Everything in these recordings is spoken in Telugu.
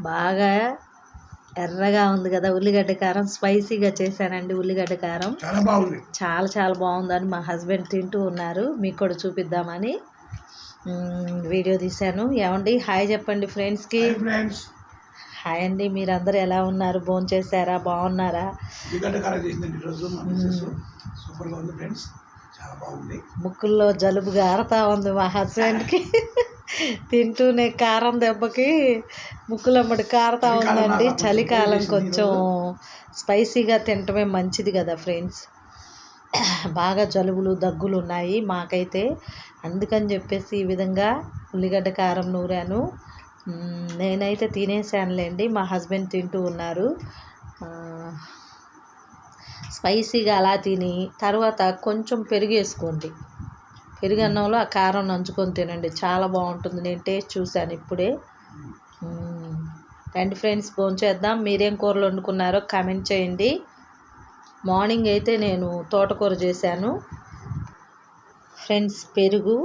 బాగా ఎర్రగా ఉంది కదా ఉల్లిగడ్డ కారం. స్పైసీగా చేశానండి ఉల్లిగడ్డ కారం. చాలా బాగుంది. చాలా చాలా బాగుందని మా హస్బెండ్ తింటూ ఉన్నారు. మీకు కూడా చూపిద్దామని వీడియో తీశాను. ఏమండి హాయ్ చెప్పండి ఫ్రెండ్స్కి. హాయ్ అండి. మీరందరూ ఎలా ఉన్నారు? భోంచేశారా? బాగున్నారా? ముక్కుల్లో జలుబు గారుతా ఉంది మా హస్బెండ్కి. తింటూనే కారం దెబ్బకి ముక్కులమ్మడి కారుతా ఉందండి. చలికాలం కొంచెం స్పైసీగా తినటమే మంచిది కదా ఫ్రెండ్స్. బాగా జలుబులు దగ్గులు ఉన్నాయి మాకైతే. అందుకని చెప్పేసి ఈ విధంగా ఉల్లిగడ్డ కారం నూరాను. నేనైతే తినేసానులేండి. మా హస్బెండ్ తింటూ ఉన్నారు. స్పైసీగా అలా తిని తర్వాత కొంచెం పెరుగు వేసుకోండి. పెరుగన్నంలో ఆ కారం నంచుకొని తినండి, చాలా బాగుంటుంది. నేను టేస్ట్ చూశాను ఇప్పుడే. రండి ఫ్రెండ్స్ భోంచేద్దాం. మీరేం కూరలు వండుకున్నారో కామెంట్ చేయండి. మార్నింగ్ అయితే నేను తోటకూర చేశాను ఫ్రెండ్స్. పెరుగు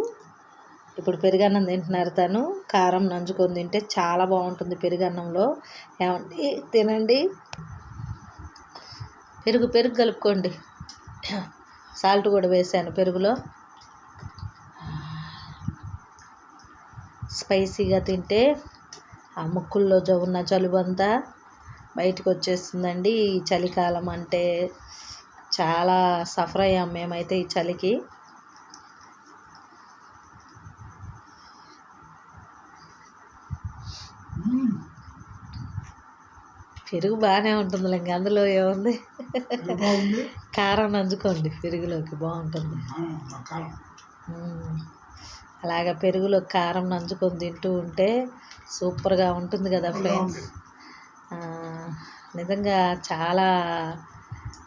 ఇప్పుడు పెరుగన్నం తింటున్నారు తను. కారం నంచుకొని తింటే చాలా బాగుంటుంది పెరుగన్నంలో. ఏమండి తినండి. పెరుగు కలుపుకోండి. సాల్ట్ కూడా వేసాను పెరుగులో. స్పైసీగా తింటే ఆ ముక్కుల్లో ఉన్న జలుబు అంతా బయటకు వచ్చేస్తుందండి. ఈ చలికాలం అంటే చాలా సఫర్ అయ్యాం మేమైతే ఈ చలికి. పెరుగు బాగానే ఉంటుంది ఇంక అందులో ఏముంది. కారం నంచుకోండి పెరుగులోకి, బాగుంటుంది. అలాగ పెరుగులో కారం నంచుకొని తింటూ ఉంటే సూపర్గా ఉంటుంది కదా ఫ్రెండ్స్. నిజంగా చాలా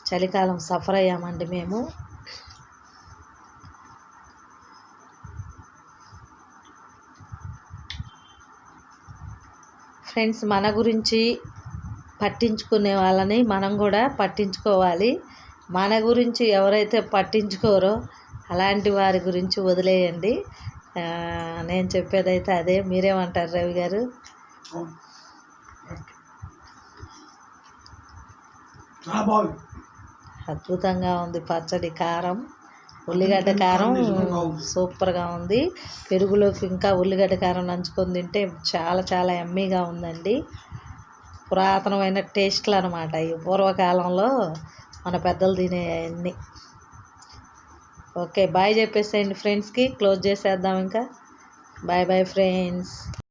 చలికాలం సఫర్ అయ్యామండి మేము. ఫ్రెండ్స్ మన గురించి పట్టించుకునే వాళ్ళని మనం కూడా పట్టించుకోవాలి. మన గురించి ఎవరైతే పట్టించుకోరో అలాంటి వారి గురించి వదిలేయండి. నేను చెప్పేదైతే అదే. మీరేమంటారు రవి గారు? అద్భుతంగా ఉంది పచ్చడి. కారం ఉల్లిగడ్డ కారం సూపర్గా ఉంది. పెరుగులోకి ఇంకా ఉల్లిగడ్డ కారం నంచుకొని తింటే చాలా చాలా యమ్మీగా ఉందండి. పురాతనమైన టేస్ట్లు అనమాట ఈ పూర్వకాలంలో మన పెద్దలు తినేవన్నీ. ఓకే బాయ్ చెప్పేసేయండి ఫ్రెండ్స్కి. క్లోజ్ చేసేద్దాం ఇంకా. Bye bye friends.